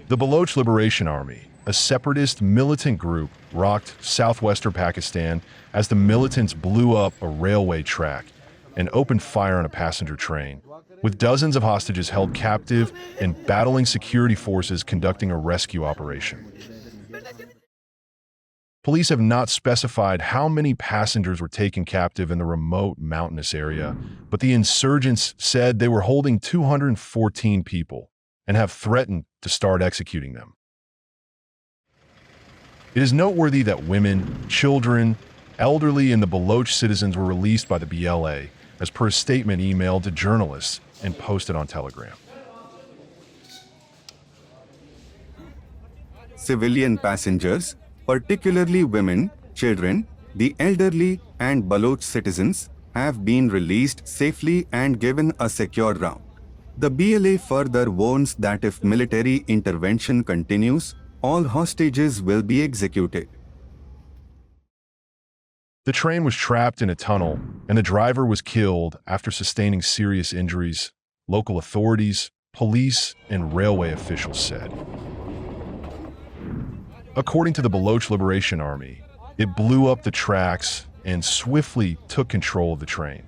The Baloch Liberation Army, a separatist militant group, rocked southwestern Pakistan as the militants blew up a railway track and opened fire on a passenger train, with dozens of hostages held captive and battling security forces conducting a rescue operation. Police have not specified how many passengers were taken captive in the remote mountainous area, but the insurgents said they were holding 214 people and have threatened to start executing them. It is noteworthy that women, children, elderly, and the Baloch citizens were released by the BLA, as per a statement emailed to journalists and posted on Telegram. Civilian passengers, particularly women, children, the elderly, and Baloch citizens, have been released safely and given a secure route. The BLA further warns that if military intervention continues, all hostages will be executed. The train was trapped in a tunnel, and the driver was killed after sustaining serious injuries, local authorities, police, and railway officials said. According to the Baloch Liberation Army, it blew up the tracks and swiftly took control of the train.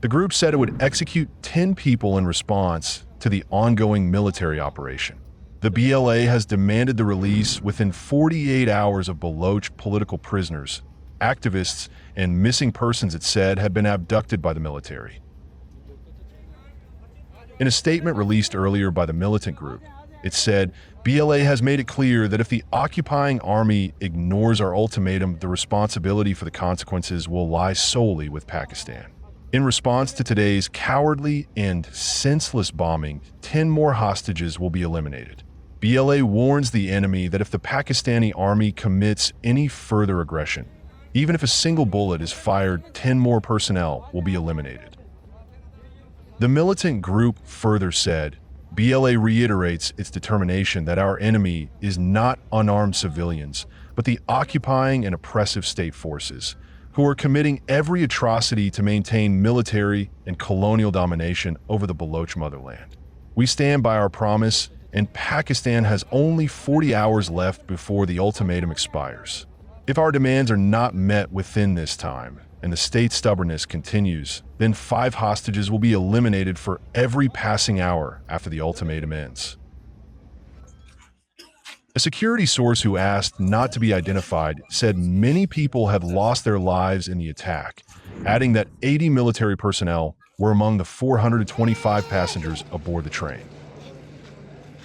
The group said it would execute 10 people in response to the ongoing military operation. The BLA has demanded the release within 48 hours of Baloch political prisoners, activists, and missing persons it said had been abducted by the military. In a statement released earlier by the militant group, it said, BLA has made it clear that if the occupying army ignores our ultimatum, the responsibility for the consequences will lie solely with Pakistan. In response to today's cowardly and senseless bombing, 10 more hostages will be eliminated. BLA warns the enemy that if the Pakistani army commits any further aggression, even if a single bullet is fired, 10 more personnel will be eliminated. The militant group further said, BLA reiterates its determination that our enemy is not unarmed civilians, but the occupying and oppressive state forces, who are committing every atrocity to maintain military and colonial domination over the Baloch motherland. We stand by our promise, and Pakistan has only 40 hours left before the ultimatum expires. If our demands are not met within this time, and the state's stubbornness continues, then 5 hostages will be eliminated for every passing hour after the ultimatum ends. A security source who asked not to be identified said many people have lost their lives in the attack, adding that 80 military personnel were among the 425 passengers aboard the train.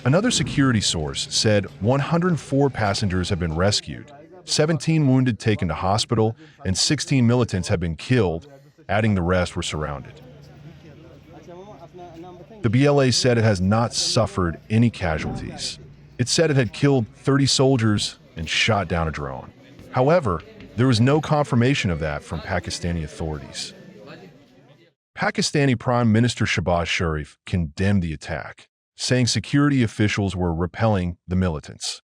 Another security source said 104 passengers have been rescued, 17 wounded taken to hospital, and 16 militants have been killed, adding the rest were surrounded. The BLA said it has not suffered any casualties. It said it had killed 30 soldiers and shot down a drone. However, there was no confirmation of that from Pakistani authorities. Pakistani Prime Minister Shehbaz Sharif condemned the attack, saying security officials were repelling the militants.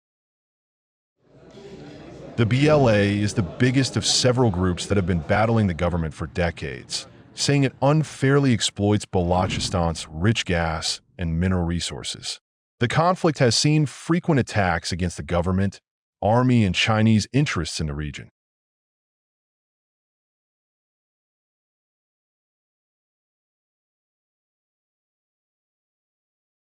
The BLA is the biggest of several groups that have been battling the government for decades, saying it unfairly exploits Balochistan's rich gas and mineral resources. The conflict has seen frequent attacks against the government, army, and Chinese interests in the region.